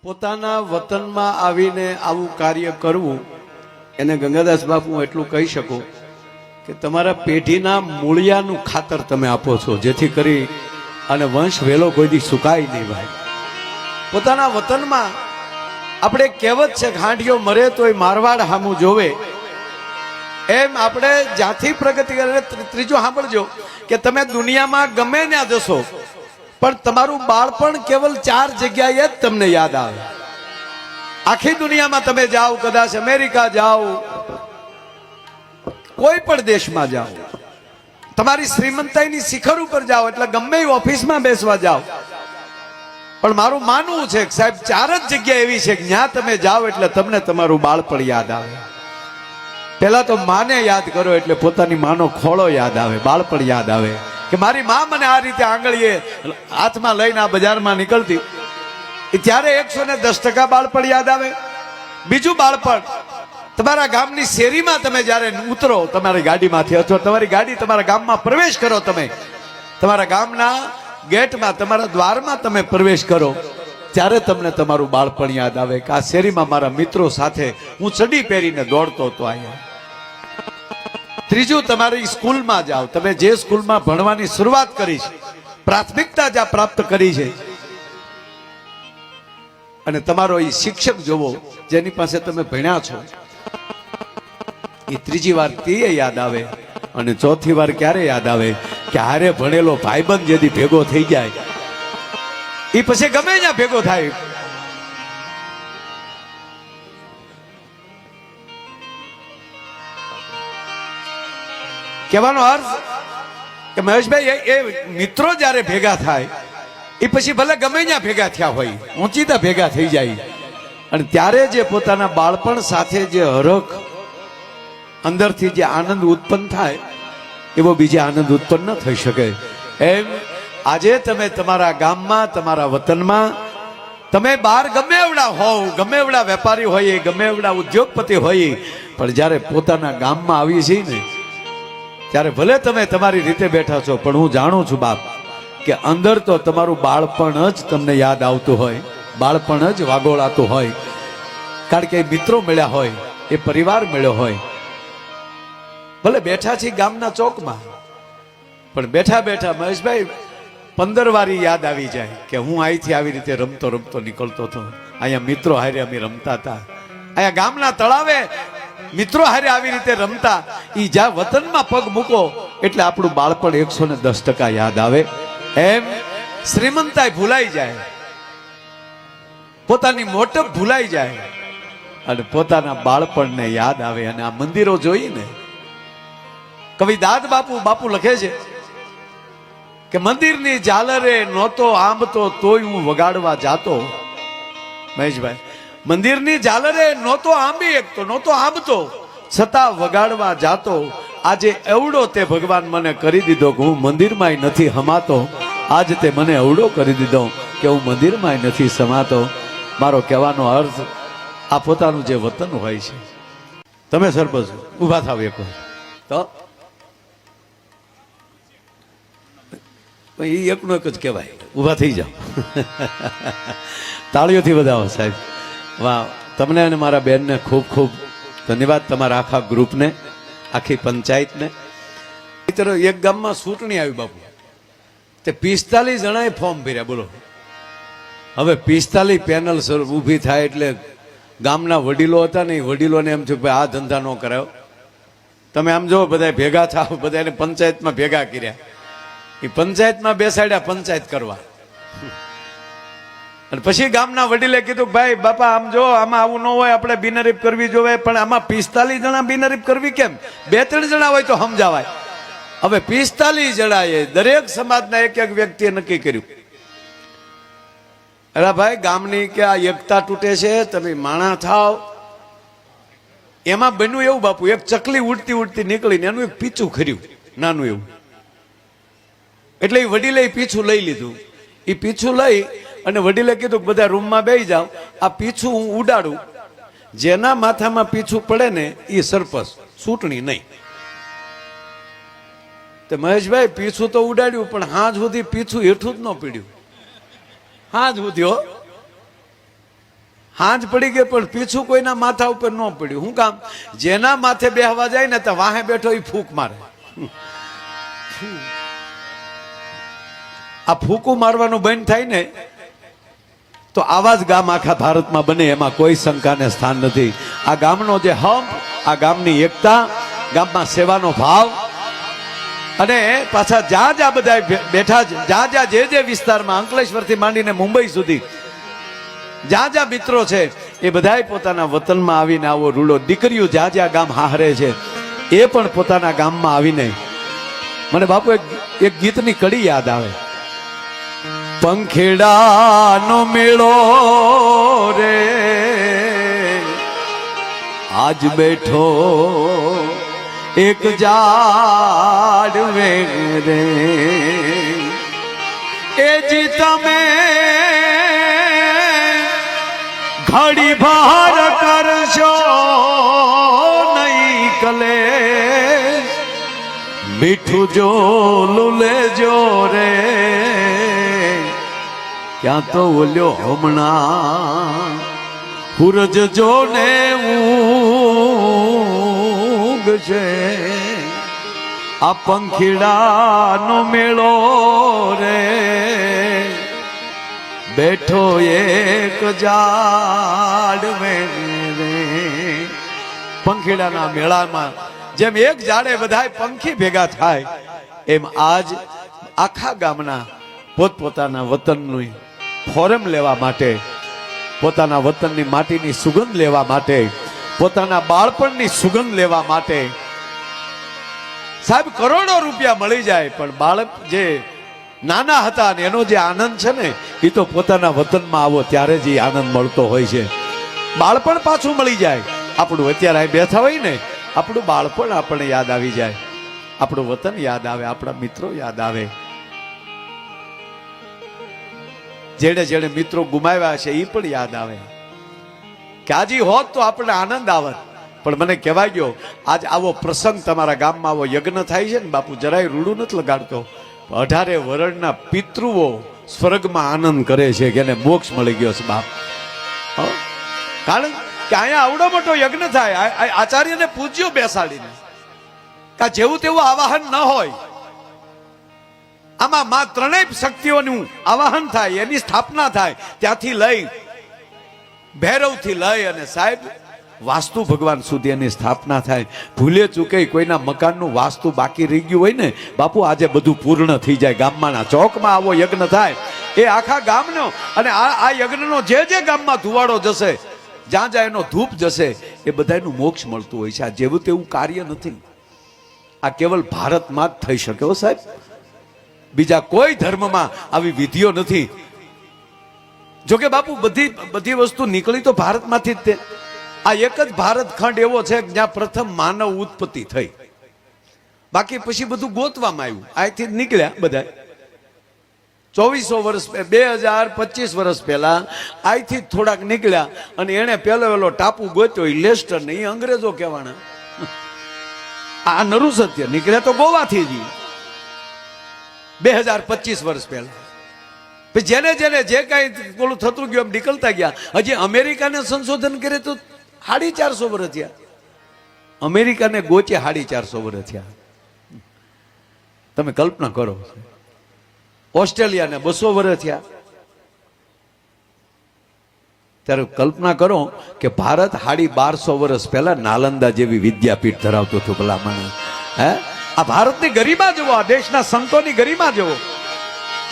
પોતાના વતનમાં આવીને આવું કાર્ય કરવું એને ગંગાદાસ બાપુ હું એટલું કહી શકું કે તમારા પેઢીના મૂળિયાનું ખાતર તમે આપો છો, જેથી કરી અને વંશ વેલો કોઈ દી સુકાય નહીં. ભાઈ, પોતાના વતનમાં આપણે કહેવત છે ઘાંટિયો મરે તોય મારવાડ હામું જોવે, એમ આપણે જ્યાંથી પ્રગતિ કરે. ત્રીજું સાંભળજો કે તમે દુનિયામાં ગમે ત્યાં જશો પણ તમારું બાળપણ કેવલ 4 જગ્યાએ જ તમને યાદ આવે. આખી દુનિયામાં તમે જાઓ, કદાચ અમેરિકા જાઓ, કોઈ પણ દેશમાં જાઓ, તમારી શ્રીમંતાઈની શિખર ઉપર જાઓ, એટલે ગમે એ ઓફિસમાં બેસવા જાઓ, પણ મારું માનવું છે કે સાહેબ 4 જ જગ્યા એવી છે કે જ્યાં તમે જાઓ એટલે તમને તમારું બાળપણ યાદ આવે. પેલા તો માને યાદ કરો એટલે પોતાની માનો ખોળો યાદ આવે, બાળપણ યાદ આવે કે મારી માં મને આ રીતે આંગળીએ હાથમાં લઈને આ બજારમાં નીકળતી, ત્યારે 110% બાળપણ યાદ આવે. બીજું બાળપણ તમારા ગામની શેરીમાં તમે જ્યારે ઉતરો તમારી ગાડીમાંથી, અથવા તમારી ગાડી તમારા ગામમાં પ્રવેશ કરો, તમે તમારા ગામના ગેટમાં તમારા દ્વારમાં તમે પ્રવેશ કરો, ત્યારે તમને તમારું બાળપણ યાદ આવે કે આ શેરીમાં મારા મિત્રો સાથે હું ચડી પહેરીને દોડતો હતો અહીંયા. ત્રીજું, તમારી સ્કૂલમાં જાઓ, તમે જે સ્કૂલમાં ભણવાની શરૂઆત કરી છે, પ્રાથમિકતા જ્યાં પ્રાપ્ત કરી છે, અને તમારો એ શિક્ષક જોવો જેની પાસે તમે ભણ્યા છો, એ ત્રીજી વાર તે યાદ આવે. અને ચોથી વાર ક્યારે યાદ આવે કે હારે ભણેલો ભાઈબંધ જેથી ભેગો થઈ જાય, એ પછી ગમે ત્યાં ભેગો થાય. કહેવાનો અર્થ કે મહેશભાઈ, એ મિત્રો જ્યારે ભેગા થાય એ પછી ભલે ગમે ત્યાં ભેગા થયા હોય, ઊંચીતા ભેગા થઈ જાય, અને ત્યારે જે પોતાના બાળપણ સાથે જે હરખ અંદરથી જે આનંદ ઉત્પન્ન થાય એવો બીજે આનંદ ઉત્પન્ન ન થઈ શકે. એમ આજે તમે તમારા ગામમાં, તમારા વતનમાં, તમે બહાર ગમે એવડા હોવ, ગમે એવડા વેપારી હોય, ગમે એવડા ઉદ્યોગપતિ હોય, પણ જ્યારે પોતાના ગામમાં આવી છીએ ને, ત્યારે ભલે તમે તમારી રીતે બેઠા છો, પણ હું જાણું છું બાપ કે અંદર તો તમારું બાળપણ જ તમને યાદ આવતું હોય, બાળપણ જ વાગોળાતું હોય. કારણ કે મિત્રો મળ્યા હોય, એ પરિવાર મળ્યો હોય. ભલે બેઠા છીએ ગામના ચોકમાં, પણ બેઠા બેઠા મહેશભાઈ 15 વારી યાદ આવી જાય કે હું અહીંથી આવી રીતે રમતો રમતો નીકળતો હતો, અહીંયા મિત્રો હારે અમે રમતા હતા, અહીંયા ગામના તળાવે મિત્રો હારે આવી રીતે રમતા. એ જ્યાં વતનમાં પગ મૂકો એટલે આપણું બાળપણ 110% યાદ આવે. એમ શ્રીમંતાઈ ભૂલાઈ જાય, પોતાની મોટપ ભૂલાઈ જાય, અને પોતાના બાળપણને યાદ આવે. અને આ મંદિરો જોઈને કવિ દાદ બાપુ લખે છે કે મંદિરની ઝાલરે નહોતો આંબતો તોય હું વગાડવા જાતો. મહેશભાઈ, મંદિરની ઝાલરે નહોતો આંબી એકતો, નહોતો આંબતો, છતાં વગાડવા જાતો. આજે એવડો તે ભગવાન મને કરી દીધો કે હું મંદિરમાંય નથી હમાતો. આજ તે મને એવડો કરી દીધો કે હું મંદિરમાંય નથી સમાતો. મારો કહેવાનો અર્થ આ પોતાનું જે વતન હોય છે. તમે સરપંચ ઊભા થાવ એક વાર તો એ એકનો એક જ કહેવાય, ઊભા થઈ જાઓ. તાળીઓથી વધાવો સાહેબ. વાહ, તમને અને મારા બેનને ખૂબ ખૂબ ધન્યવાદ, તમારા આખા ગ્રુપને, આખી પંચાયતને. એક ગામમાં ચૂંટણી આવી બાપુ, તે 45 જણાએ ફોર્મ ભર્યા. બોલો, હવે 45 પેનલ ઊભી થાય એટલે ગામના વડીલો હતા ને, એ વડીલોને એમ થયું કે આ ધંધા ન કરાયો. તમે આમ જો બધા ભેગા થાવ, બધાને પંચાયતમાં ભેગા કર્યા, એ પંચાયતમાં બેસાડ્યા પંચાયત કરવા. અને પછી ગામના વડીલે કીધું ભાઈ બાપા આમ જો, આમાં આવું ન હોય, આપણે બિનહરીફ કરવી જોઈએ. પણ આમાં 45 જણા બિનહરીફ કરવી કેમ? 2-3 જણા હોય તો સમજાવાય. હવે 45 જણાએ દરેક સમાજના એક વ્યક્તિએ નક્કી કર્યું, અરે ભાઈ ગામની કે આ એકતા તૂટે છે, તમે માણા થાવ. એમાં બન્યું એવું બાપુ, એક ચકલી ઉડતી નીકળીને એનું એક પીછું ખર્યું નાનું એવું, એટલે એ વડીલે પીછું લઈ લીધું. એ પીછું લઈ અને વડીલે કીધું કે બધા રૂમમાં બેસી જાઓ, આ પીછું હું ઉડાડું, જેના માથામાં પીછું પડે ને એ સરપંચ, ચૂંટણી નહીં. તો મહેશભાઈ પીછું તો ઉડાડ્યું, પણ હાજ સુધી પીછું હેઠું જ ન પીડ્યું. હાજ સુધી હાંજ પડી ગઈ પણ પીછું કોઈના માથા ઉપર ન પડ્યું. શું કામ? જેના માથે બેહવા જાય ને તો વાહે બેઠો એ ફૂંક મારે. આ ફૂંકું મારવાનું બંધ થાય ને તો આવા જ ગામ આખા ભારતમાં બને, એમાં કોઈ શંકાને સ્થાન નથી. આ ગામનો જે હંપ, આ ગામની એકતા, ગામમાં સેવાનો ભાવ, અને પાછા જ્યાં જ્યાં બધા બેઠા, જ્યાં જ્યાં જે વિસ્તારમાં અંકલેશ્વરથી માંડીને મુંબઈ સુધી જ્યાં જ્યાં મિત્રો છે એ બધાય પોતાના વતનમાં આવીને આવો રૂડો, દીકરીઓ જ્યાં જ્યાં ગામ હારે છે એ પણ પોતાના ગામમાં આવીને, મને બાપુ એક ગીતની કડી યાદ આવે. પંખેડાનો મેળો રે આજ બેઠો એક જાડવે રે, એ જી તમે ઘડી ભાર કરશો નહીં કલે, મીઠું જો લેજો રે, ક્યાં તો ઓલ્યો હમણાં સૂરજ જો ને ઊંઘ છે. આ પંખીડાનો મેળો રે બેઠો એક ઝાડવે રે. પંખીડાના મેળામાં જેમ એક ઝાડે બધાય પંખી ભેગા થાય, એમ આજ આખા ગામના પોતપોતાના વતનનું ફોરમ લેવા માટે, પોતાના વતનની માટીની સુગંધ લેવા માટે, પોતાના બાળપણની સુગંધ લેવા માટે, સાહેબ કરોડો રૂપિયા મળી જાય પણ બાળક જે નાના હતા ને એનો જે આનંદ છે ને એ તો પોતાના વતનમાં આવો ત્યારે જ એ આનંદ મળતો હોય છે. બાળપણ પાછું મળી જાય. આપણું અત્યારે અહીં બેઠા હોય ને, આપણું બાળપણ આપણને યાદ આવી જાય, આપણું વતન યાદ આવે, આપણા મિત્રો યાદ આવે. જેણે જેણે મિત્રો ગુમાવ્યા છે એ પણ યાદ આવે કે આજે હોત તો આપણને આનંદ આવત. પણ મને કહેવાય ગયો આજ આવો પ્રસંગ તમારા ગામમાં આવો યજ્ઞ થાય છે ને બાપુ, જરાય રૂડું નથી લગાડતો. 18 વર્ષના પિતૃઓ સ્વર્ગમાં આનંદ કરે છે કે એને મોક્ષ મળી ગયો છે બાપ. કારણ કે અહીંયા આવડો મોટો યજ્ઞ થાય, આચાર્યને પૂજ્યો બેસાડીને, કા જેવું તેવું આવાહન ન હોય. આમાં માં ત્રણેય શક્તિઓનું આવાહન થાય, એની સ્થાપના થાય. ત્યાંથી લઈ ભૈરવથી લઈ અને સાહેબ વાસ્તુ ભગવાન સુધી એની સ્થાપના થાય. ભૂલે ચૂકે કોઈના મકાનનું વાસ્તુ બાકી રહી ગયું હોય ને બાપુ, આજે બધું પૂર્ણ થઈ જાય. ગામમાંના ચોકમાં આવો યજ્ઞ થાય, એ આખા ગામનો, અને આ યજ્ઞનો જે ગામમાં ધુવાડો જશે, જ્યાં જ્યાં એનો ધૂપ જશે, એ બધાનું મોક્ષ મળતું હોય છે. આ જેવું તેવું કાર્ય નથી. આ કેવલ ભારતમાં જ થઈ શકે હો સાહેબ, બીજા કોઈ ધર્મમાં આવી વિધિઓ નથી. જોકે બાપુ બધી વસ્તુ નીકળી તો ભારતમાંથી જ. આ એક જ ભારત ખંડ એવો છે જ્યાં પ્રથમ માનવ ઉત્પત્તિ થઈ, બાકી પછી બધું ગોતવામાં આવ્યું. અહીંથી નીકળ્યા બધા 2400 વર્ષ 2025 વર્ષ પહેલા અહીંથી થોડાક નીકળ્યા, અને એને પેલો ટાપુ ગોત્યો લેસ્ટર ને, એ અંગ્રેજો કહેવાના. આ નરું સત્ય નીકળ્યા તો ગોવાથી જ 2025 વર્ષ પહેલા. જેને જેને જે કઈ પેલું થતું ગયું એમ નીકળતા ગયા. હજી અમેરિકાને સંશોધન કરે તો 450 વર્ષ થયા. અમેરિકાને ગોચે 450 વર્ષ થયા. તમે કલ્પના કરો. ઓસ્ટ્રેલિયાને 200 વર્ષ થયા. ત્યારે કલ્પના કરો કે ભારત 1250 વર્ષ પહેલા નાલંદા જેવી વિદ્યાપીઠ ધરાવતો હતો. ભલામણ હે, આ ભારતની ગરિમા જુઓ, આ દેશના સંતોની ગરિમા જુઓ.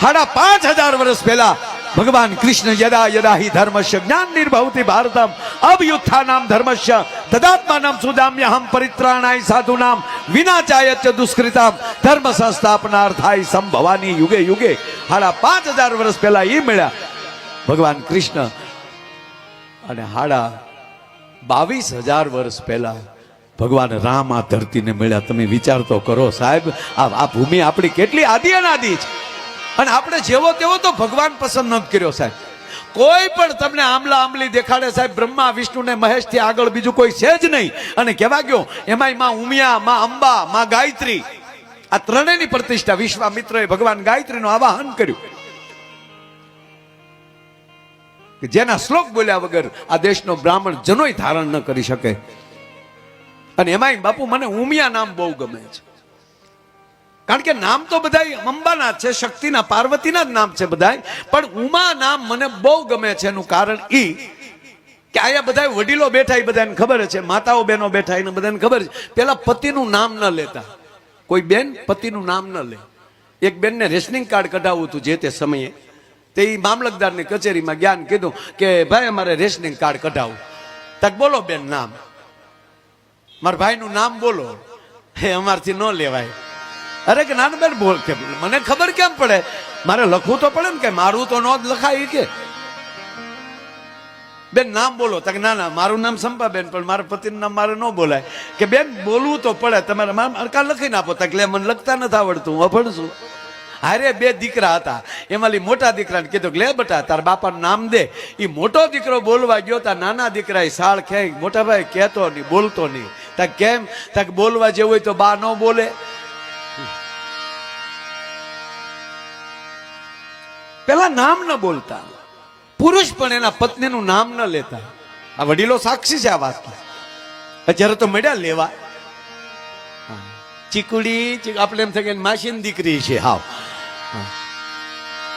5500 વર્ષ પહેલા ભગવાન કૃષ્ણ યદા યદા હિ ધર્મસ્ય જ્ઞાન નિર્ભવતિ ભારતમ અભયુત્થાનામ ધર્મસ્ય તદાત્માનમ સુદામ્યહમ પરિત્રાણાય સાધુનામ વિનાચાયચ દુષ્કૃતામ ધર્મ સંસ્થાપનાર્થાય સંભવાની યુગે યુગે. 5500 વર્ષ પહેલા એ મળ્યા ભગવાન કૃષ્ણ, અને 22,000 વર્ષ પહેલા ભગવાન રામ આ ધરતીને મળ્યા. તમે વિચાર તો કરો સાહેબ, આ ભૂમિ આપણી કેટલી આદિ અનાદિ છે, અને આપણે જેવો તેવો તો ભગવાન પસંદ નથી કર્યો સાહેબ. કોઈ પણ તમને આમલા આમલી દેખાડે સાહેબ, બ્રહ્મા વિષ્ણુ ને મહેશ થી આગળ બીજું કોઈ છે જ નહીં. અને કહેવા ગયો એમાંય માં ઉમિયા, માં અંબા, માં ગાયત્રી, આ ત્રણેયની પ્રતિષ્ઠા વિશ્વામિત્રએ ભગવાન ગાયત્રીનું આવાહન કર્યું. કે જેના શ્લોક બોલ્યા વગર આ દેશનો બ્રાહ્મણ જનોય ધારણ ન કરી શકે. અને એમાંય બાપુ મને ઉમિયા નામ બહુ ગમે છે, કારણ કે નામ તો બધા અંબાના છે, શક્તિના, પાર્વતીના જ નામ છે બધા, પણ ઉમા નામ મને બહુ ગમે છે. એનું કારણ ઈ કે અહીંયા બધા વડીલો બેઠા, એ બધાને ખબર છે, માતાઓ બહેનો બેઠા, એને બધાને ખબર છે, પેલા પતિનું નામ ન લેતા. કોઈ બેન પતિનું નામ ન લે. એક બેનને રેશનિંગ કાર્ડ કઢાવવું હતું જે તે સમયે, તે મામલતદારની કચેરીમાં જ્ઞાન કીધું કે ભાઈ અમારે રેશનિંગ કાર્ડ કઢાવવું. તક બોલો બેન નામ, મારા ભાઈનું નામ બોલો. હે અમારથી ન લેવાય. અરે કે નાના બેન બોલ, કે મને ખબર કેમ પડે, મારે લખવું તો પડે ને, કે મારું તો ન જ લખાય. કે બેન નામ બોલો. તક ના ના, મારું નામ સંપાબેન, પણ મારા પતિનું નામ મારે ન બોલાય. કે બેન બોલવું તો પડે, તમારે કાલ લખીને આપો. તક લે મને લખતા નથી આવડતું, હું અભણશું. હારે બે દીકરા હતા, એમાં મોટા દીકરાને કીધું કે લે બેટા તાર બાપાનું નામ દે. એ મોટો દીકરો બોલવા ગયો, તા નાના દીકરાએ સાળ ખેંચ, મોટા ભાઈ કહેતો નહીં, બોલતો નહીં. તક કેમ? તક બોલવા જેવું હોય તો બા ન બોલે. પેલા નામ ન બોલતા, પુરુષ પણ એના પત્નીનું નામ ન લેતા. આ વડીલો સાક્ષી છે આ વાત. અત્યારે તો મળ્યા લેવા, ચીકુડી, આપણે એમ થાય કે માસીની દીકરી છે. હાવ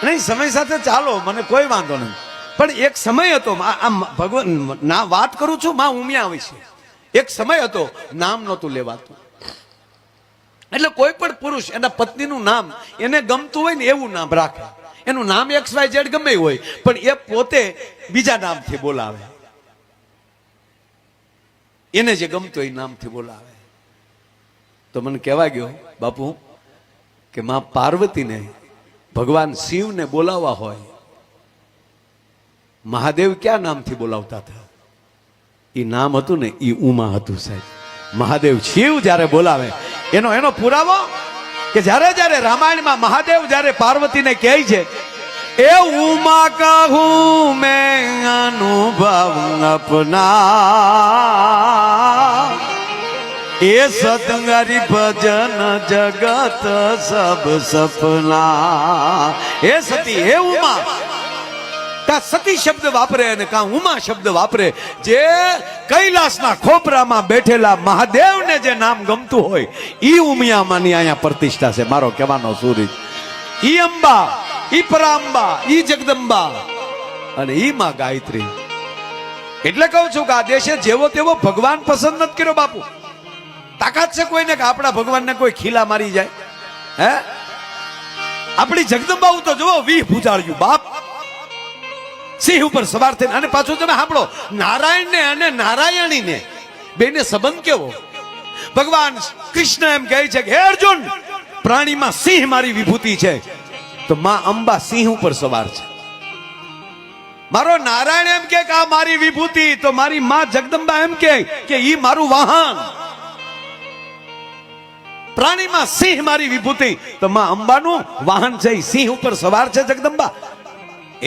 નહીં, સમય સાથે ચાલો, મને કોઈ વાંધો નહીં. પણ એક સમય હતો, આમ ભગવાન ના વાત કરું છું, માં ઉમિયા વિશે. એક સમય હતો નામ નહોતું લેવાતું. એટલે કોઈ પણ પુરુષ એના પત્નીનું નામ એને ગમતું હોય ને એવું નામ રાખે. એનું નામ XYZ ગમે હોય, પણ એ પોતે બીજા નામથી બોલાવે. એને જે ગમતું એ નામથી બોલાવે. તો મને કહેવા ગયો બાપુ કે માં પાર્વતીને ભગવાન શિવને બોલાવવા હોય, મહાદેવ ક્યાં નામથી બોલાવતા હતા? એ નામ હતું ને, એ ઉમા હતું સાહેબ. મહાદેવ શિવ જ્યારે બોલાવે એનો પુરાવો કે જ્યારે જ્યારે રામાયણમાં મહાદેવ જ્યારે પાર્વતીને કહે છે, એ ઉમા કહું મેં અનુભવ અપના, એ સતંગરી ભજન જગત સબ સપના. એ સતી, હે ઉમા. કા સતી શબ્દ વાપરે અને કા ઉમા શબ્દ વાપરે. જે કૈલાસના ખોપરામાં બેઠેલા મહાદેવને જે નામ ગમતું હોય, ઈ ઉમિયામાંની અહીંયા પ્રતિષ્ઠા છે. મારો કહેવાનો સૂરજ, ઈ અંબા, ઈ પરાંબા, ઈ જગદંબા અને ઈ માં ગાયત્રી. એટલે કહું છું કે આ દેશે જેવો તેવો ભગવાન પસંદ નથી કર્યો બાપુ. તાકાત છે કોઈને કે આપણા ભગવાનને કોઈ ખીલા મારી જાય? હે, આપણી જગદંબા તો જુઓ, 20 ભૂજાળ્યું બાપ, સિંહ ઉપર સવાર થઈને. અને પાછું તમે સાંભળો, નારાયણને અને નારાયણીને બેને સંબંધ કેવો? ભગવાન કૃષ્ણ એમ કહે છે કે હે અર્જુન, પ્રાણીમાં સિંહ મારી વિભૂતિ છે, તો માં અંબા સિંહ ઉપર સવાર છે. મારો નારાયણ એમ કે આ મારી વિભૂતિ, તો મારી માં જગદંબા એમ કે ઈ મારું વાહન. પ્રાણીમાં સિંહ મારી વિભૂતિ, તો માં અંબાનું વાહન છે, સિંહ ઉપર સવાર છે જગદંબા.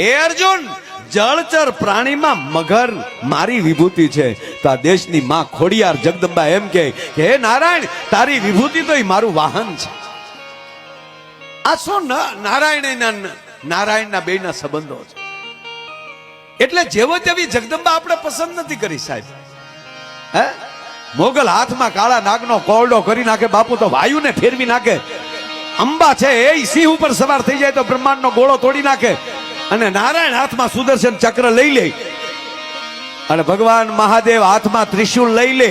એ અર્જુન, જળચર પ્રાણીમાં મગર મારી વિભૂતિ છે, તો આ દેશની માં ખોડિયાર જગદંબા એમ કે હે નારાયણ, તારી વિભૂતિ તો એ મારું વાહન છે. આ શું નારાયણના બેના સંબંધો છે. એટલે જેવો તેવી જગદંબા આપણે પસંદ નથી કરી સાહેબ. હે, મોગલ હાથમાં કાળા નાગનો કોરડો કરી નાખે બાપુ, તો વાયુને ફેરવી નાખે. અંબા છે એ સિંહ ઉપર સવાર થઈ જાય તો બ્રહ્માંડનો ગોળો તોડી નાખે. અને નારાયણ હાથમાં સુદર્શન ચક્ર લઈ લે, અને ભગવાન મહાદેવ હાથમાં ત્રિશુલ લઈ લે,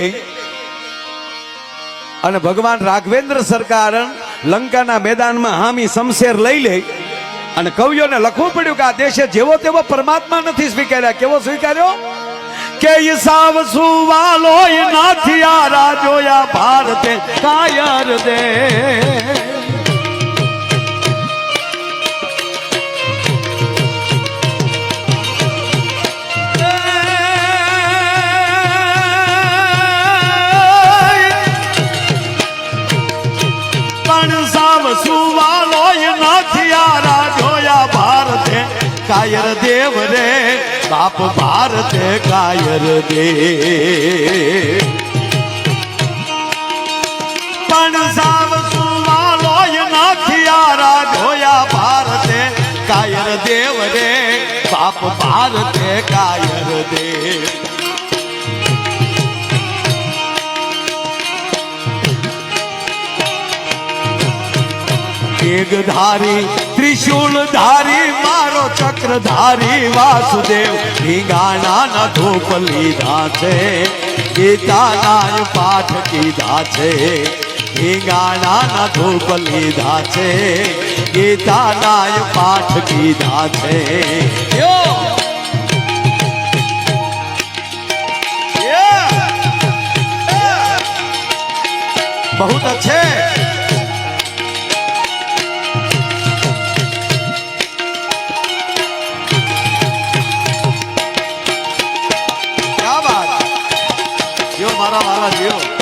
અને ભગવાન રાઘવેન્દ્ર સરકાર લંકાના મેદાનમાં હામી શમશેર લઈ લે. અને કવિઓને લખવું પડ્યું કે આ દેશે જેવો તેવો પરમાત્મા નથી સ્વીકાર્યા. કેવો સ્વીકાર્યો? કે ઈસાવ સુવાલો નાથિયા રાજોયા ભારતે કાયર દે. કાયર દેવ રે બાપ ભારતે કાયર દે. પણ સાવ સુવાલો નાખિયારા જોયા ભારતે કાયર દેવ રે બાપ ભારતે કાયર દે ધારી ત્રિશૂળ ધારી મારો ચક્રધારી વાસુદેવ ઢીંગાણા ના ધૂપ લીધા છે ગીતાના પાઠ કીધા છે ઢીંગાણા ના ધૂપ લીધા છે ગીતાના પાઠ કીધા છે बहुत अच्छे मारा मारा जियो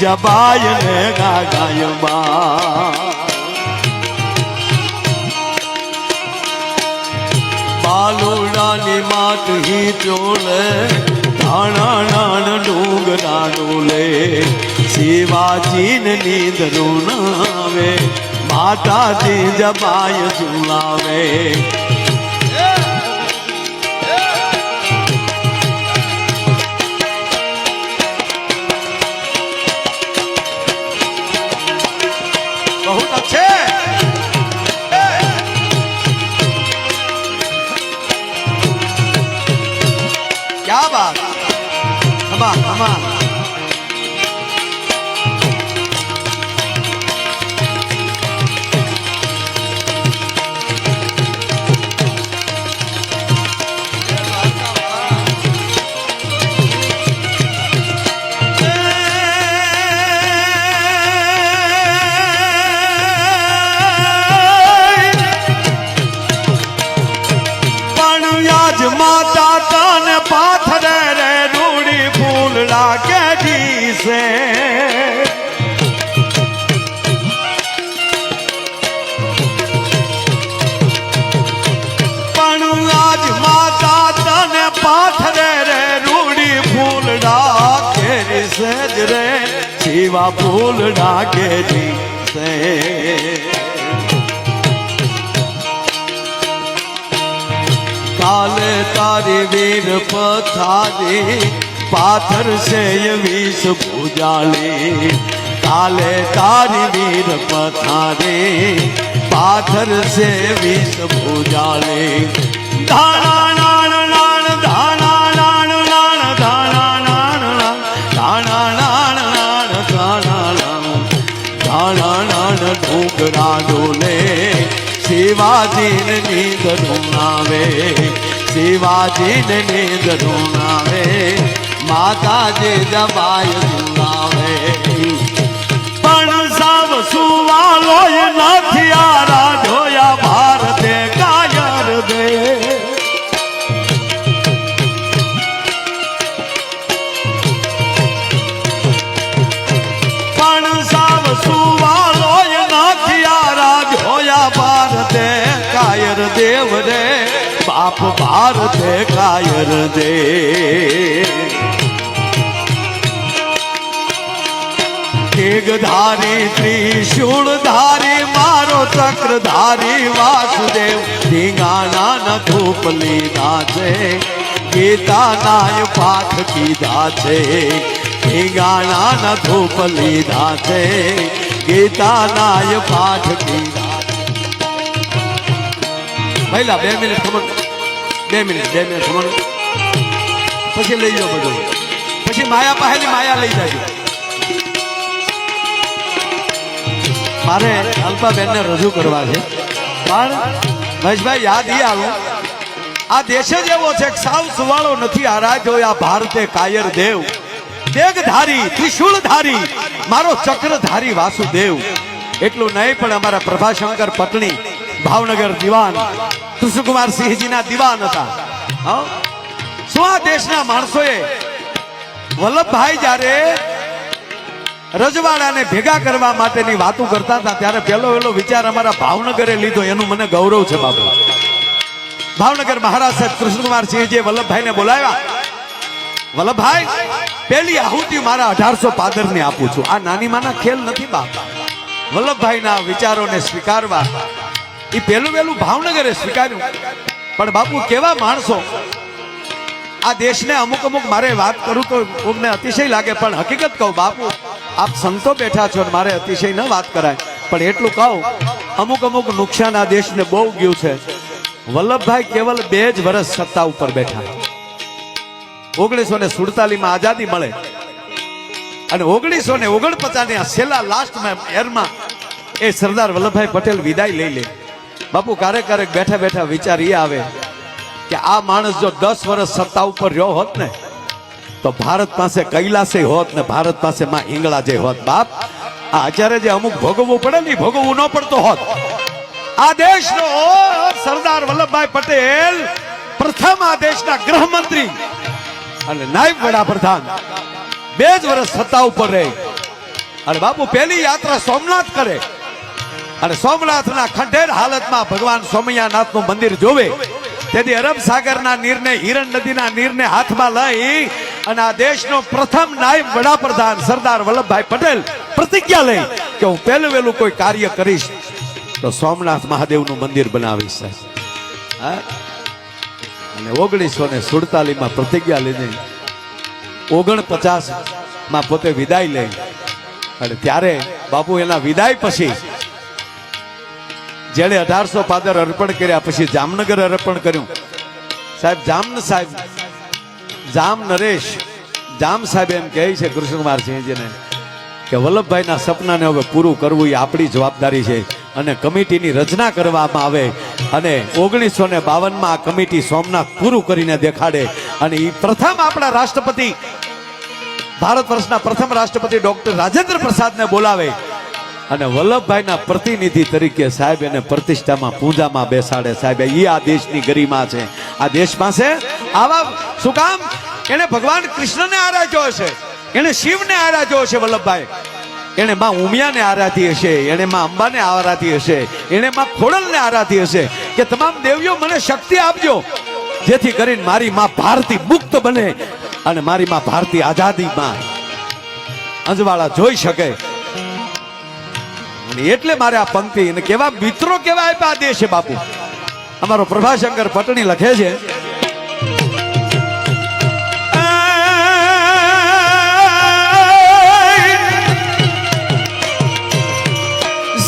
जबाय ने गाय बालूडानी मात ही चोले धाणा नान डूंगरा डोले शिवाजी ने नींदरू नावे माता जी जबाय झूलावे क्या बात माता तन पाथरे रे रूड़ी फूलड़ा के दी से पण आज माता तन पाथरे रे रूड़ी फूलड़ा के दी से रे शिवा फूलड़ा के दी से काले तारी वीर पथारी पाथर से ये विष भुजाली काले तारी वीर पथारी पाथर से विष भुजाली धाना नान नान धाना नान नान धाना नान नान धाना नान नान धाना नान धाना नान डूंगरा डोले शिवाजी ने नींद रूनावे शिवाजी ने नींद रूनावे माता जी जबाय झूलावे पण सब सुवालो ये नाथियारा धोया भारते कायर दे पण सब सुवालो ये नाथियारा धोया भारते कायर देव रे बाप भारते कायर दे तेगधारी त्रिशूलधारी मारो चक्रधारी वासुदेव ढींगाना न धूप लीधा छे गीता नाय पाठ कीधा छे ढींगाना न धूप लीधा छे गीता नाय पाठ कीधा પહેલા 2 મિનિટ ખબર 2 મિનિટ ખબર પછી લઈ જાઓ બધું પછી માયા પાસેની માયા લઈ જાજો મારે અલ્પાબેનને રજૂ કરવા છે પણ મહેશભાઈ યાદ ઈ આવું, આ દેશ જ એવો છે કે સાવ સુવાળો નથી આરાધ્યો આ ભારતે કાયર દેવ, દેગધારી ત્રિશુલધારી મારો ચક્રધારી વાસુદેવ. એટલું નહીં પણ અમારા પ્રભાશંકર પટણી ભાવનગર દીવાન કૃષ્ણકુમાર સિંહજીના દીવાન હતા. શું આ દેશના માણસોએ વલ્લભભાઈ જ્યારે રજવાડાને ભેગા કરવા માટેની વાતો કરતા હતા ત્યારે પહેલો વિચાર અમારા ભાવનગરે લીધો, એનું મને ગૌરવ છે બાપુ. ભાવનગર મહારાજ સાહેબ કૃષ્ણકુમાર સિંહજીએ વલ્લભભાઈને બોલાવ્યા. વલ્લભભાઈ, પહેલી આહુતિ મારા 1800 પાદરને આપું છું. આ નાની માના ખેલ નથી બાપ. વલ્લભભાઈના વિચારોને સ્વીકારવા એ પહેલું ભાવનગરે સ્વીકાર્યું. પણ બાપુ કેવા માણસો આ દેશને અમુક મારે વાત કરું તો કોઈને અતિશય લાગે, પણ હકીકત કહું બાપુ, આપ સંતો બેઠા છો મારે અતિશય ન વાત કરાય, પણ એટલું કહું અમુક નુકસાન આ દેશને બહુ ગયું છે. વલ્લભભાઈ કેવલ 2 જ વર્ષ સત્તા ઉપર બેઠા. 1947 આઝાદી મળે અને 1949 છેલ્લા લાસ્ટ યરમાં એ સરદાર વલ્લભભાઈ પટેલ વિદાય લઈ લે. બાપુ ક્યારેક બેઠા વિચાર એ આવે કે આ માણસ જો 10 વર્ષ સત્તા ઉપર રહ્યો હોત ને તો ભારત પાસે કૈલાસે હોત ને ભારત પાસે માં હિંગળા જે હોત. બાપ, આ અત્યારે જે અમુક ભોગવવું પડે ને ભોગવવું ન પડતો હોત. આ દેશનો સરદાર વલ્લભભાઈ પટેલ પ્રથમ આ દેશના ગૃહમંત્રી અને નાયબ વડાપ્રધાન 2 જ વર્ષ સત્તા ઉપર રહે. અને બાપુ પહેલી યાત્રા સોમનાથ કરે અને સોમનાથના ખંડેર હાલતમાં ભગવાન સોમૈયાનાથનું મંદિર જોવે તેથી અરબ સાગરના નીરને હિરણ નદીના નીરને હાથમાં લઈ અને આ દેશનો પ્રથમ નાયબ વડાપ્રધાન સરદાર વલ્લભભાઈ પટેલ પ્રતિજ્ઞા લઈ કે હું પહેલું કોઈ કાર્ય કરીશ તો સોમનાથ મહાદેવનું મંદિર બનાવીશ. અને 1947 પ્રતિજ્ઞા લઈને 49 પોતે વિદાય લે. અને ત્યારે બાપુ એના વિદાય પછી જેણે 1800 પાદર અર્પણ કર્યા પછી જામનગર અર્પણ કર્યું. સાહેબ જામ નરેશ જામ સાહેબ એમ કહે છે કૃષ્ણકુમાર સિંહજીને કે વલ્લભભાઈના સપનાને હવે પૂરું કરવું એ આપણી જવાબદારી છે અને કમિટીની રચના કરવામાં આવે અને 1952 આ કમિટી સોમનાથ પૂરું કરીને દેખાડે. અને એ પ્રથમ આપણા રાષ્ટ્રપતિ ભારત વર્ષના પ્રથમ રાષ્ટ્રપતિ ડોક્ટર રાજેન્દ્ર પ્રસાદને બોલાવે અને વલ્લભભાઈના પ્રતિનિધિ તરીકે સાહેબ એને પ્રતિષ્ઠામાં પૂજામાં બેસાડે. સાહેબ એ આ દેશની ગરિમા છે. આ દેશ પાસે આવા શું કામ? એને ભગવાન કૃષ્ણને આરાધ્યો હશે, એને શિવને આરાધ્યો હશે વલ્લભભાઈ, એને માં ઉમિયાને આરાધી હશે, એને માં અંબાને આરાધી હશે, એને માં ખોડલને આરાધી હશે કે તમામ દેવીઓ મને શક્તિ આપજો જેથી કરીને મારી માં ભારતી મુક્ત બને અને મારી માં ભારતી આઝાદીમાં અંજવાળા જોઈ શકે. એટલે મારે આ પંક્તિ અને કેવા મિત્રો કેવા આપ્યા દેશ છે બાપુ. અમારો પ્રભાશંકર પટણી લખે છે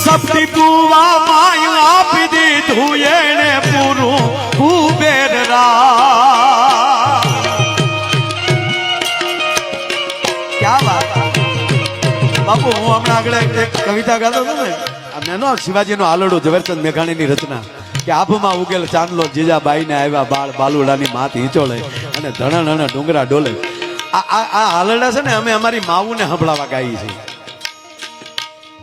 સપની બુવા માયું આપી દીધું એને પૂરું કુબેર રા. ક્યા વાત બાપુ. હું હમણાં આગળ એક કવિતા ગાતો હતો ને, મેનો શિવાજીનો આલડો ઝવેરચંદ મેઘાણીની રચના કે આભમાં ઉગેલ ચાંદલો જીજાબાઈને આવ્યા બાળ બાલુડાની માત હિંચોળે અને ધણણ ડુંગરા ડોલે. આ આલડા છે ને અમે અમારી માવુને સંભળાવા ગાઈ છે.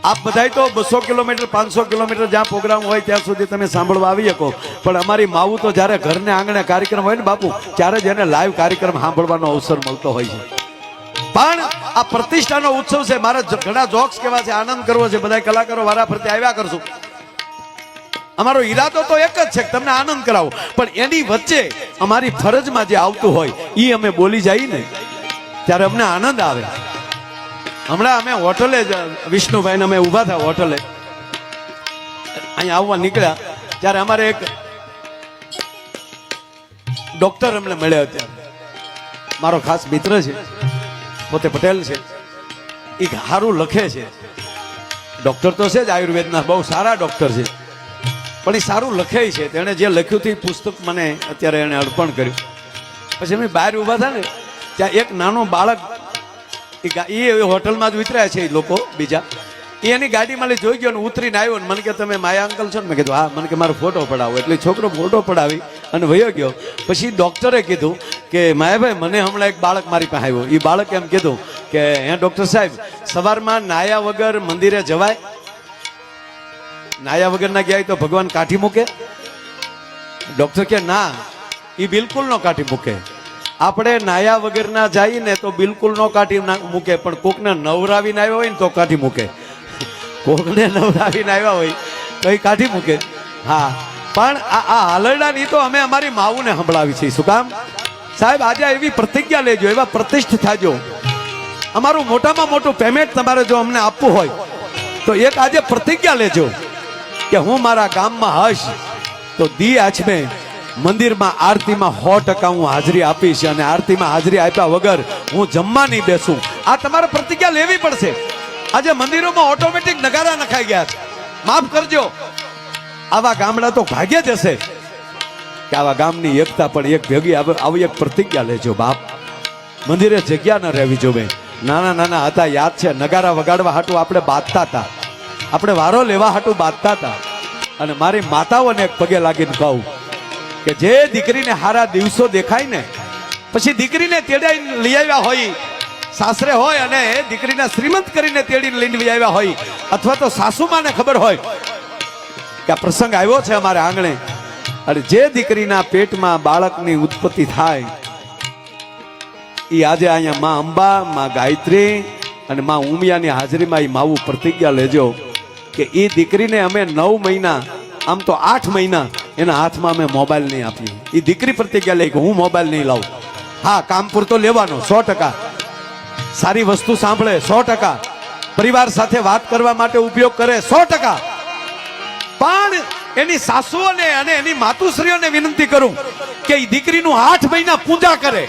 આપ બધાય તો 200 કિલોમીટર 500 કિલોમીટર જ્યાં પ્રોગ્રામ હોય ત્યાં સુધી તમે સાંભળવા આવી શકો, પણ અમારી માવું તો જ્યારે ઘરને આંગણે કાર્યક્રમ હોય ને બાપુ ત્યારે જ એને લાઈવ કાર્યક્રમ સાંભળવાનો અવસર મળતો હોય છે. પણ આ પ્રતિષ્ઠાનો ઉત્સવ છે. મારે ઘણા જોક્સ કેવા છે, આનંદ કરવો છે, બધા કલાકારો વારા ફરતે આવ્યા કરશું. અમારો ઈરાદો તો એક જ છે કે તમને આનંદ કરાવો, પણ એની વચ્ચે અમારી ફરજમાં જે આવતું હોય એ અમે બોલી જઈએ ને ત્યારે અમને આનંદ આવે. હમણાં અમે હોટલે વિષ્ણુભાઈને અમે ઊભા થયા હોટલે અહીંયા આવવા નીકળ્યા ત્યારે અમારે એક ડોક્ટર અમને મળ્યા. ત્યારે મારો ખાસ મિત્ર છે, પોતે પટેલ છે, એ સારું લખે છે. ડોક્ટર તો છે જ આયુર્વેદના, બહુ સારા ડોક્ટર છે, પણ એ સારું લખે છે. તેણે જે લખ્યું હતું એ પુસ્તક મને અત્યારે એને અર્પણ કર્યું. પછી અમે બહાર ઊભા હતા ને ત્યાં એક નાનો બાળક એ હોટલમાં જ વિતરાય છે એ લોકો બીજા, એની ગાડીમાં લઈ જોઈ ગયો ને ઉતરીને આવ્યો ને મને કે તમે માયા અંકલ છો ને? મેં કીધું હા. મને કે મારો ફોટો પડાવો. એટલે છોકરો ફોટો પડાવી અને વયો ગયો. પછી ડોક્ટરે કીધું કે માયાભાઈ મને હમણાં એક બાળક મારી પાસે આવ્યો. એ બાળક એમ કીધું કે હે ડોક્ટર સાહેબ, સવારમાં નાયા વગર મંદિરે જવાય? નાયા વગર ના ગયા તો ભગવાન કાઢી મૂકે? ડોક્ટર કે ના, એ બિલકુલ નો કાઢી મૂકે. આપણે નાયા વગર ના જઈએ ને તો બિલકુલ નો કાઢી મૂકે, પણ કોકને નવરાવીને આવ્યા હોય ને તો કાઢી મૂકે. કોકને નવરાવીને આવ્યા હોય તો એ કાઢી મૂકે. હા, પણ આ હાલરડાની તો અમે અમારી માવુને સંભળાવી છે. શું કામ સાહેબ? આજે એવી પ્રતિજ્ઞા લેજો, એવા પ્રતિષ્ઠ થાજો. અમારું મોટામાં મોટું પેમેન્ટ તમારે જો અમને આપવું હોય તો એક આજે પ્રતિજ્ઞા લેજો કે હું મારા ગામમાં હશ તો દી આછમે મંદિરમાં આરતીમાં 100% હું હાજરી આપીશ, અને આરતીમાં હાજરી આપ્યા વગર હું જમવા નહીં બેસું. આ તમારે પ્રતિજ્ઞા લેવી પડશે. આજે મંદિરોમાં ઓટોમેટિક નગારા નખાઈ ગયા છે. માફ કરજો, આવા ગામડા તો ભાગ્ય જ હશે કે આવા ગામની એકતા પણ એક ભેગી આવી એક પ્રતિજ્ઞા લેજો. બાપ, મંદિરે જગ્યા ન રહેવી જોવે. નાના નાના હતા, યાદ છે, નગારા વગાડવા હાટું આપણે બાંધતા હતા, આપણે વારો લેવા હાટું બાંધતા હતા. અને મારી માતાઓને એક પગે લાગીને કહું કે જે દીકરીને હારા દિવસો દેખાય ને પછી દીકરીને તેડાઈને લઈ આવ્યા હોય, સાસરે હોય અને દીકરીને શ્રીમંત કરીને તેડીને લઈને લઈ આવ્યા હોય, અથવા તો સાસુમાને ખબર હોય કે આ પ્રસંગ આવ્યો છે અમારે આંગણે, અને જે દીકરીના પેટમાં બાળકની ઉત્પત્તિ થાય એ આજે અહીંયા માં અંબા, માં ગાયત્રી અને માં ઉમિયાની હાજરીમાં એ માવું પ્રતિજ્ઞા લેજો કે એ દીકરીને અમે 9 મહિના, આમ તો 8 મહિના એના હાથમાં અમે મોબાઈલ નહીં આપીએ. એ દીકરી પ્રતિજ્ઞા લે કે હું મોબાઈલ નહીં લાવું. હા, કામ પૂરતો લેવાનો 100%, સારી વસ્તુ સાંભળે 100%, પરિવાર સાથે વાત કરવા માટે ઉપયોગ કરે 100%. પણ એની સાસુઓને અને એની માતુશ્રીઓને વિનંતી કરું કે એ દીકરીનું 8 મહિના પૂજા કરે.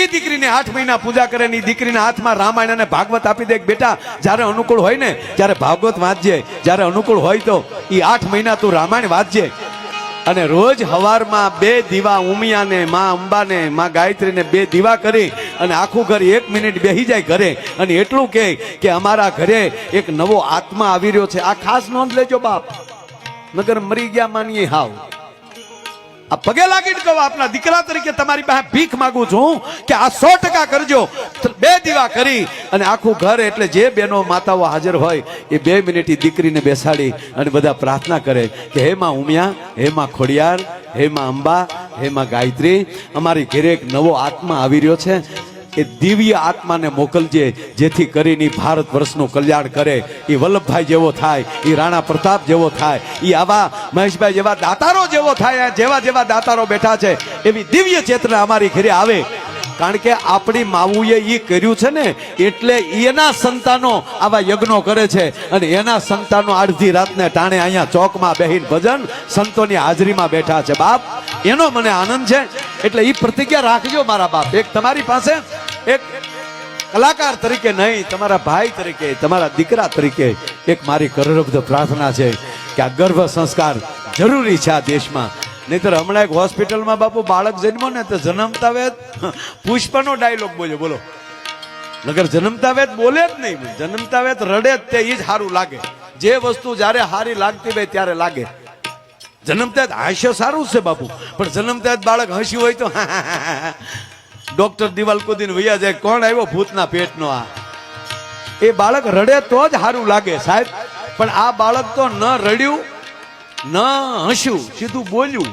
એ દીકરીને 8 મહિના પૂજા કરે ને એ દીકરીના હાથમાં રામાયણ અને ભાગવત આપી દે. બેટા, જ્યારે અનુકૂળ હોય ને ત્યારે ભાગવત વાંચજે, જ્યારે અનુકૂળ હોય તો એ 8 મહિના તું રામાયણ વાંચજે. અને રોજ હવારમાં 2 દીવા ઉમિયાને, માં અંબાને, માં ગાયત્રીને 2 દીવા કરી અને આખું ઘર 1 મિનિટ બેસી જાય ઘરે અને એટલું કહે કે અમારા ઘરે એક નવો આત્મા આવી રહ્યો છે. આ ખાસ નોંધ લેજો બાપ, નગર મરી ગયા માનીએ હાવ. આ પગે લાગીને કહો, આપના દીકરા તરીકે તમારી પાસે ભીખ માંગુ છું કે આ 100% કરજો. 2 દીવા કરી અને આખું ઘર, એટલે જે બહેનો માતાઓ હાજર હોય એ 2 મિનિટ દીકરીને બેસાડી અને બધા પ્રાર્થના કરે કે હે માં ઉમિયા, હે માં ખોડિયાર, હે માં અંબા, હે માં ગાયત્રી, અમારી ઘરે એક નવો આત્મા આવી રહ્યો છે, એ દિવ્ય આત્માને મોકલજે જેથી કરીને ભારત વર્ષનું કલ્યાણ કરે. એ વલ્લભભાઈ જેવો થાય, એ રાણા પ્રતાપ જેવો થાય, એ આવા મહેશભાઈ જેવા દાતારો જેવો થાય. જેવા જેવા દાતારો બેઠા છે એવી દિવ્ય ચેતના અમારી ઘરે આવે. કારણ કે આપણી માવુએ એ કર્યું છે ને, એટલે એના સંતાનો આવા યજ્ઞો કરે છે અને એના સંતાનો અડધી રાતને ટાણે અહીંયા ચોકમાં બેહીને ભજન સંતોની હાજરીમાં બેઠા છે. બાપ, એનો મને આનંદ છે. એટલે એ પ્રતિજ્ઞા રાખજો મારા બાપ. એક તમારી પાસે એક કલાકાર તરીકે નહીં, તમારા ભાઈ તરીકે, તમારા દીકરા તરીકે એક મારી કરબદ્ધ પ્રાર્થના છે કે આ ગર્ભ સંસ્કાર જરૂરી છે આ દેશમાં. નહીતર હમણાં એક હોસ્પિટલમાં બાપુ બાળક જન્મો ને તો જન્મતા વેત પુષ્પનો ડાયલોગ બોલ્યો, બોલો, નગર જન્મતા વેત બોલે જ નહીં, જન્મતા વેત રડે જ. તે એ જ સારું લાગે. જે વસ્તુ જ્યારે સારી લાગતી હોય ત્યારે લાગે. જન્મતા હાસ્ય સારું છે બાપુ, પણ જન્મતા બાળક હસ્યું હોય તો ડોક્ટર દિવાલ કુદીને વૈયા જાય, કોણ આવ્યો ભૂતના પેટનો? આ એ બાળક રડે તો જ સારું લાગે સાહેબ. પણ આ બાળક તો ન રડ્યું ન હસ્યું, સીધું બોલ્યું.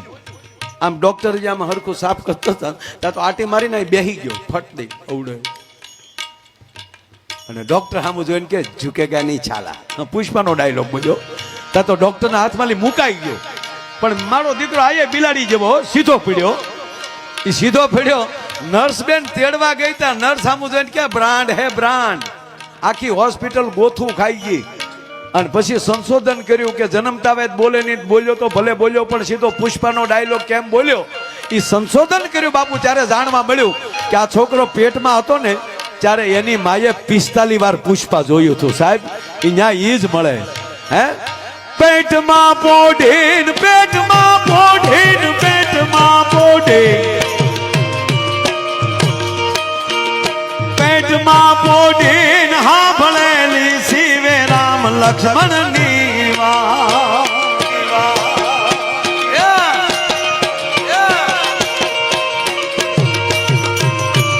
આમ ડોક્ટર આમ હરખું સાફ કરતો હતા ત્યાં તો આટી મારીને બેહી ગયો ફટ દઈ અવડે. અને ડોક્ટર સામું જોઈને કે ઝુકેગા નહીં છાલા, પુષ્પાનો ડાયલોગ બોલ્યો. ત્યાં તો ડોક્ટરના હાથમાં મુકાઈ ગયો. પણ મારો દીકરો આયે બિલાડી જેવો સીધો પીડ્યો. એ સીધો પીડ્યો. નર્સ બેન તેડવા ગઈ તા, નર્સ સામું જોઈને કે બ્રાન્ડ હે બ્રાન્ડ. આખી હોસ્પિટલ ગોથું ખાઈ ગઈ. અને પછી સંશોધન કર્યું કે જન્મતા વેત બોલે નહીં, બોલ્યો તો ભલે બોલ્યો પણ સીધો પુષ્પાનો ડાયલોગ કેમ બોલ્યો? એ સંશોધન કર્યું બાપુ. ત્યારે જાણવા મળ્યું કે આ છોકરો પેટમાં હતો ને ત્યારે એની માએ 45 વાર પુષ્પા જોયું હતું સાહેબ. અહીંયા ઈ જ મળે. હે, પેટમાં પોઢીન, પેટમાં પોઢીન, પેટમાં પોઢીન, પેટમાં પોઢીન હા ભળેલી શિવે લક્ષ્મણની વાત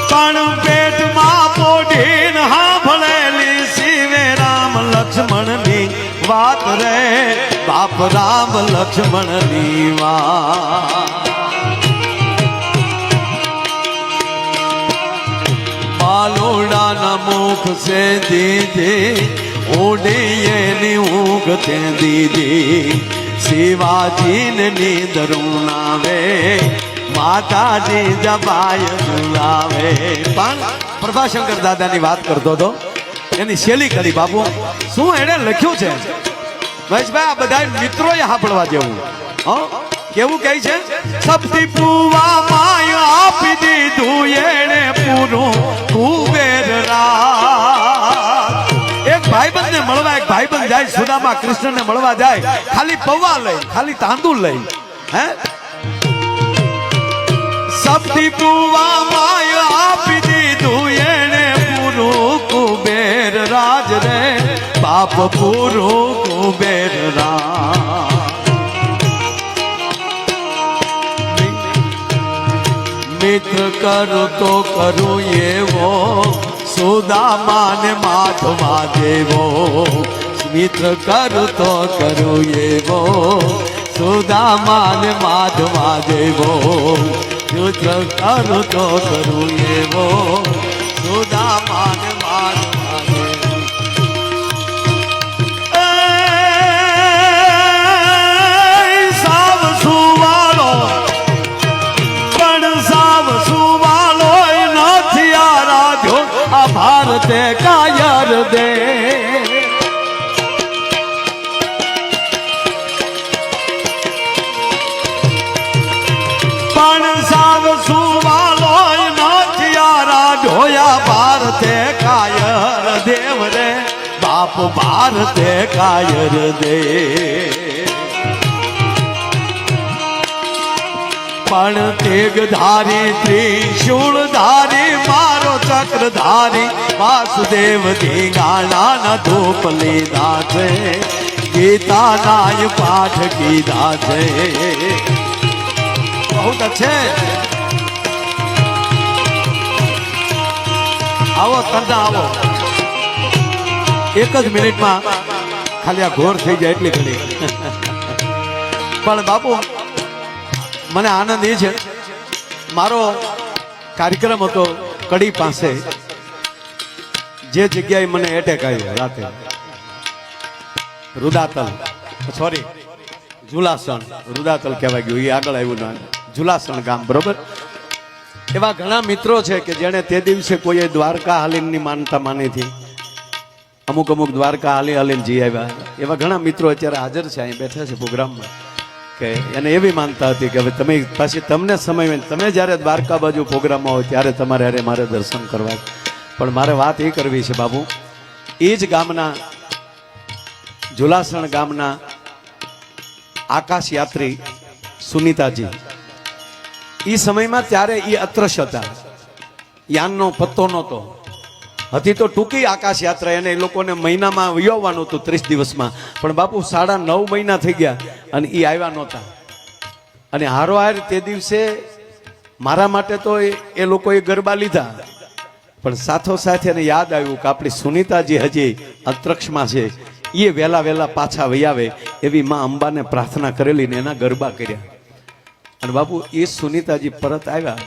પણ પેટમાં પોઢીને સાંભળેલી શિવે રામ લક્ષ્મણની વાત રે બાપ રામ લક્ષ્મણની વાત બાલોડાના મુખ સે દીધી ઓડીએની ઊંઘ તે દીધી શિવાજીને નીંદરું નાવે માતાજી જબાય ઝુલાવે પણ પ્રભાશંકર દાદાની વાત કરતો હતો એની શૈલી કરી બાપુ શું એને લખ્યું છે મહેશભાઈ આ બધા મિત્રોએ સાંભળવા જેવું કેવું કહે છે સપતી પૂવા માય આપી દીધું એને પૂરું કુબેર રાત એક ભાઈબંધને મળવા એક ભાઈબંધ જાય સુદામા કૃષ્ણને મળવા જાય ખાલી પૌવા લઈ ખાલી તાંદુલ લઈ હે સપતી પૂવા માય આપી દીધું એને પૂરું કુબેર રાજ રે બાપ પૂરું કુબેર રાજ મિત્ર કરું તો કરું એવો સુદામાને માથવા દેવો મિત્ર કરું તો કરું એવો સુદામાને માથવા દેવો મિત્ર કરું તો કરું એવો સુદામાને માથવા દેવો સાવ સુવાળો ભારતે કાયર દે પણ સાવ સુવાલો નથી ઢોયા ભારતે કાયર દેવ રે બાપ ભારતે કાયર દે પણ તેગ ધારી ત્રિશૂળ ધારી મારો ચક્ર ધારી વાસુદેવ ધી ગાળાના ધૂપ લીધા છે ગીતા નાય પાઠ કીધા છે બહુ છે આવો તરતા આવો એક જ મિનિટમાં ખાલી આ ઘોર થઈ જાય એટલી ઘડી પણ બાપુ મને આનંદ એ છે મારો કાર્યક્રમ હતો કડી પાસે જે જગ્યાએ મને એટેક આવ્યો રાતે રુદાતલ સોરી ઝુલાસણ રુદાતલ કહેવાય ગયું એ આગળ આવ્યું ના ઝુલાસણ ગામ બરોબર એવા ઘણા મિત્રો છે કે જેણે તે દિવસે કોઈએ દ્વારકા હાલીની માનતા માની હતી અમુક દ્વારકા હાલીને જી આવ્યા એવા ઘણા મિત્રો અત્યારે હાજર છે અહીં બેઠા છે પ્રોગ્રામમાં કે એને એવી માનતા હતી કે હવે તમે પાછી તમને સમય તમે જ્યારે દ્વારકા બાજુ પ્રોગ્રામમાં હોય ત્યારે તમારે અરે મારે દર્શન કરવા પણ મારે વાત એ કરવી છે બાબુ એ જ ગામના ઝુલાસણ ગામના આકાશ યાત્રી સુનીતાજી એ સમયમાં ત્યારે એ અતૃશ્ય હતા યાનનો પત્તો નહોતો હતી તો ટૂંકી આકાશ યાત્રા એને એ લોકોને મહિનામાં વયોવાનું હતું 30 દિવસમાં પણ બાપુ 9.5 મહિના થઈ ગયા અને એ આવ્યા નહોતા અને હારોહાર તે દિવસે મારા માટે તો એ લોકોએ ગરબા લીધા પણ સાથોસાથ એને યાદ આવ્યું કે આપણી સુનીતાજી હજી અંતરિક્ષમાં છે એ વહેલા પાછા વૈયાવે એવી માં અંબાને પ્રાર્થના કરેલી ને એના ગરબા કર્યા અને બાપુ એ સુનીતાજી પરત આવ્યા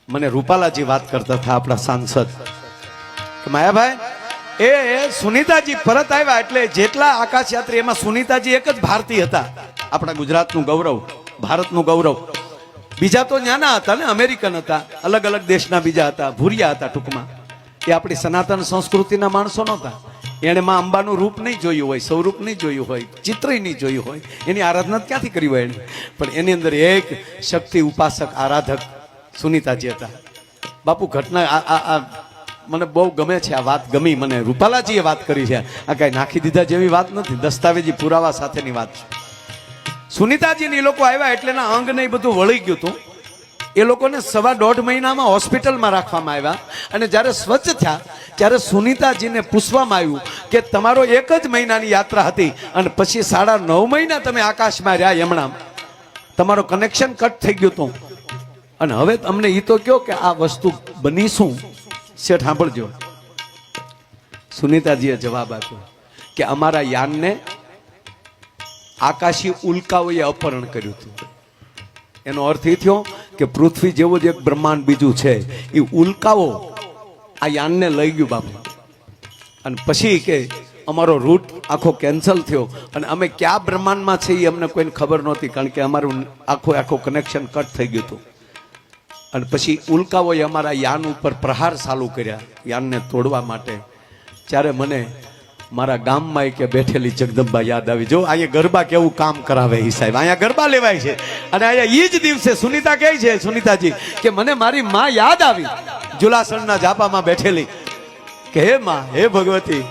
મને રૂપાલાજી વાત કરતા હતા આપણા સાંસદ માયાભાઈ એ સુનીતાજી પરત આવ્યા એટલે જેટલા આકાશ યાત્રી એમાં સુનીતાજી એક જ ભારતીય હતા આપણા ગુજરાતનું ગૌરવ ભારતનું ગૌરવ બીજા તો ન્યાના હતા ને અમેરિકન હતા અલગ અલગ દેશના બીજા હતા ભૂરિયા હતા ટૂંકમાં એ આપણી સનાતન સંસ્કૃતિના માણસો નહોતા એણે માં અંબાનું રૂપ નહીં જોયું હોય સ્વરૂપ નહીં જોયું હોય ચિત્ર નહીં જોયું હોય એની આરાધના ક્યાંથી કરી હોય એને પણ એની અંદર એક શક્તિ ઉપાસક આરાધક સુનીતાજી હતા બાપુ ઘટના મને બહુ ગમે છે આ વાત ગમી મને રૂપાલાજીએ વાત કરી છે આ કાંઈ નાખી દીધા જેવી વાત નથી દસ્તાવેજી પુરાવા સાથેની વાત છે સુનીતાજીને એ લોકો આવ્યા એટલે એના અંગ ને બધું વળી ગયું હતું એ લોકોને 1.5 મહિનામાં હોસ્પિટલમાં રાખવામાં આવ્યા અને જ્યારે સ્વચ્છ થયા ત્યારે સુનીતાજીને પૂછવામાં આવ્યું કે તમારો એક જ મહિનાની યાત્રા હતી અને પછી 9.5 મહિના તમે આકાશમાં રહ્યા એમણામ તમારો કનેક્શન કટ થઈ ગયું હતું અને હવે તમને એ તો કહો કે આ વસ્તુ બની શું? શેઠ સાંભળજો, સુનીતાજીએ જવાબ આપ્યો કે અમારા યાનને આકાશી ઉલ્કાઓએ અપહરણ કર્યું હતું. એનો અર્થ એ થયો કે પૃથ્વી જેવું જ એક બ્રહ્માંડ બીજું છે, એ ઉલ્કાઓ આ યાનને લઈ ગયું બાપુ. અને પછી કે અમારો રૂટ આખો કેન્સલ થયો અને અમે કયા બ્રહ્માંડમાં છે એ અમને કોઈને ખબર નહોતી, કારણ કે અમારું આખો કનેક્શન કટ થઈ ગયું હતું. અને પછી ઉલ્કાઓએ અમારા યાન ઉપર પ્રહાર ચાલુ કર્યા યાનને તોડવા માટે. ત્યારે મને મારા ગામમાં કે બેઠેલી જગદંબા યાદ આવી. જો અહીંયા ગરબા કેવું કામ કરાવે એ સાહેબ, અહીંયા ગરબા લેવાય છે અને અહીંયા એ જ દિવસે સુનીતા કહે છે, સુનીતાજી કે મને મારી માં યાદ આવી જુલાસણના ઝાપામાં બેઠેલી કે હે માં, હે ભગવતી,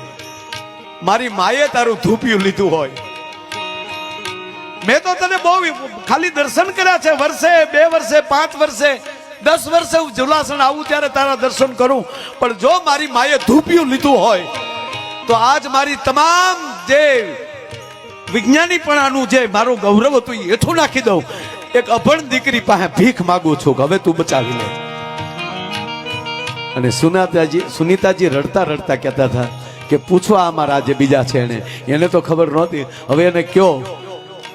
મારી માએ તારું ધૂપિયું લીધું હોય. મેં તો તને બહુ ખાલી દર્શન કર્યા છે, વર્ષે 2 વર્ષે 5 વર્ષે 10 વર્ષે હું જુલાસણ આવું ત્યારે તારા દર્શન કરું, પણ જો મારી માએ ધૂપિયું લીધું હોય તો આજ મારી તમામ જે વિજ્ઞાનીપણાનું જે મારું ગૌરવ હતું એ હેઠું નાખી દઉં. એક અભણ દીકરી પાસે ભીખ માંગુ છું કે હવે તું બચાવી લે. અને સુનીતાજી રડતા રડતા કહેતા હતા કે પૂછવા અમારા જે બીજા છે એને તો ખબર નહોતી. હવે એને કયો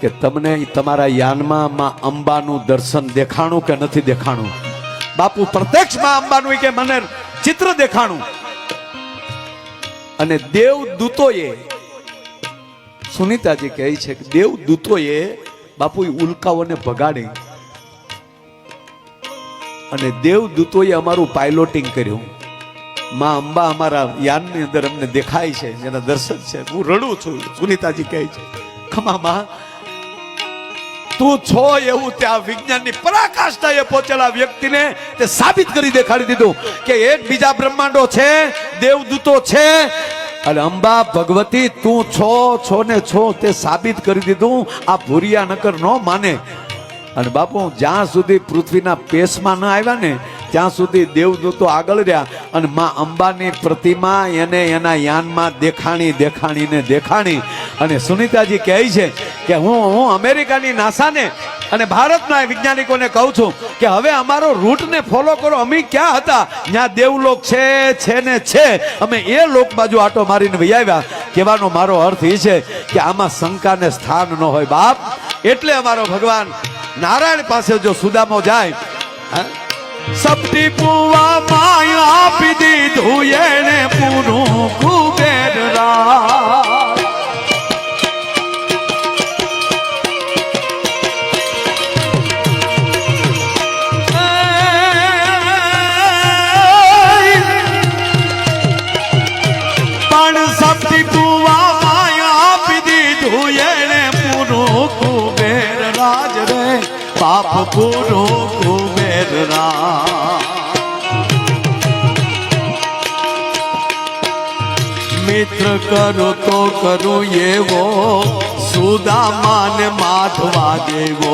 કે તમને તમારા યાનમાં માં અંબાનું દર્શન દેખાણું કે નથી દેખાણું? બાપુ પ્રત્યક્ષ માં અંબાનું કે મને ચિત્ર દેખાણું. અને દેવદૂતોએ, સુનીતાજી કહે છે કે દેવદૂતોએ બાપુ ઉલ્કાઓને ભગાડી અને દેવદૂતોએ અમારું પાયલોટિંગ કર્યું. માં અંબા અમારા યાનની અંદર અમને દેખાય છે, એના દર્શન છે. હું રડું છું. સુનીતાજી કહે છે ખમા માં, તું છો એવું ત્યાં વિજ્ઞાનની પરાકાષ્ઠાએ પહોંચેલા વ્યક્તિને તે સાબિત કરી દેખાડી દીધું કે એક બીજા બ્રહ્માંડો છે, દેવદૂતો છે અને અંબા ભગવતી તું છો ને છો તે સાબિત કરી દીધું. આ ભૂરિયા નકર ન માને. અને બાપુ જ્યાં સુધી પૃથ્વીના પેશમાં ન આવ્યા ને ત્યાં સુધી દેવદૂતો આગળ રહ્યા અને માં અંબાની પ્રતિમા એને એના યાનમાં દેખાણી. અને સુનીતાજી કહે છે કે હું અમેરિકાની નાસાને અને ભારતના વૈજ્ઞાનિકોને કહું છું કે હવે અમારો રૂટને ફોલો કરો. અમે ક્યાં હતા? જ્યાં દેવલોક છે ને છે, અમે એ લોક બાજુ આટો મારીને વહી આવ્યા. કહેવાનો મારો અર્થ એ છે કે આમાં શંકાને સ્થાન ન હોય બાપ. એટલે અમારો ભગવાન નારાયણ પાસે જો સુદામો જાય, સપટી પુવા માયા આપી દીધું એને પૂરું કુબેર રાજ. પણ સપટી પુવા માયા આપી દીધું એને પૂરું કુબેર રાજ રે, પાપ પૂરું કુબેર રાજ. મિત્ર કરો તો કરું એવો સુદામાને માધવા દેવો.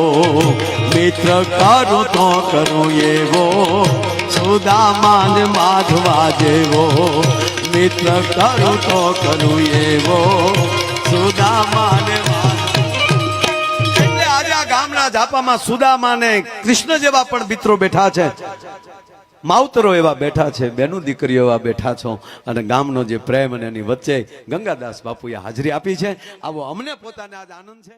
મિત્ર કરો તો કરું એવો સુદામાને માધવા દેવો. મિત્ર કરું તો કરું એવો સુદામાને. એટલે આજે આ ગામના ઝાપામાં સુદામા ને કૃષ્ણ જેવા પણ મિત્રો બેઠા છે, માવતરો એવા બેઠા છે, બેનું દીકરીઓ એવા બેઠા છો અને ગામનો જે પ્રેમ અને એની વચ્ચે ગંગાદાસ બાપુએ હાજરી આપી છે. આવો અમને પોતાને આજ આનંદ છે.